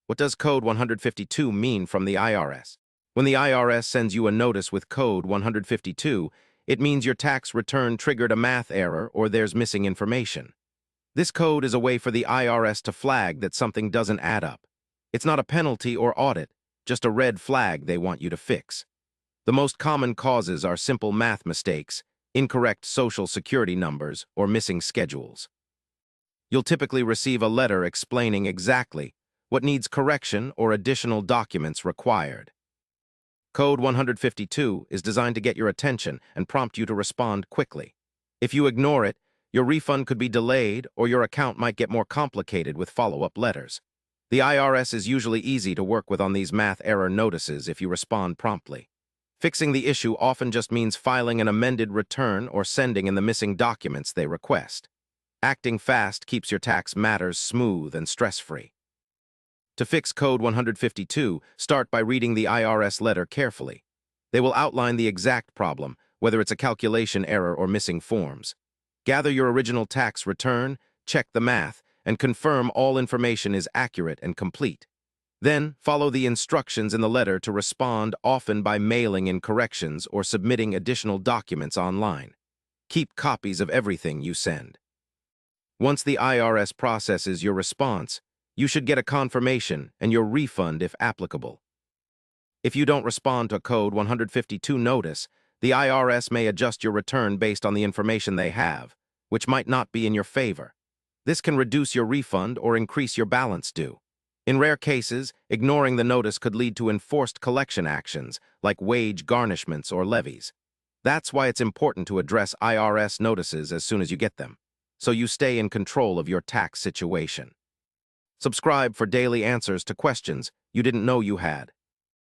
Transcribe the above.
What does Code 152 mean from the IRS? When the IRS sends you a notice with Code 152, it means your tax return triggered a math error or there's missing information. This code is a way for the IRS to flag that something doesn't add up. It's not a penalty or audit, just a red flag they want you to fix. The most common causes are simple math mistakes, incorrect social security numbers, or missing schedules. You'll typically receive a letter explaining exactly what needs correction or additional documents required. Code 152 is designed to get your attention and prompt you to respond quickly. If you ignore it, your refund could be delayed or your account might get more complicated with follow-up letters. The IRS is usually easy to work with on these math error notices if you respond promptly. Fixing the issue often just means filing an amended return or sending in the missing documents they request. Acting fast keeps your tax matters smooth and stress-free. To fix Code 152, start by reading the IRS letter carefully. They will outline the exact problem, whether it's a calculation error or missing forms. Gather your original tax return, check the math, and confirm all information is accurate and complete. Then, follow the instructions in the letter to respond, often by mailing in corrections or submitting additional documents online. Keep copies of everything you send. Once the IRS processes your response, you should get a confirmation and your refund if applicable. If you don't respond to Code 152 notice, the IRS may adjust your return based on the information they have, which might not be in your favor. This can reduce your refund or increase your balance due. In rare cases, ignoring the notice could lead to enforced collection actions, like wage garnishments or levies. That's why it's important to address IRS notices as soon as you get them, so you stay in control of your tax situation. Subscribe for daily answers to questions you didn't know you had.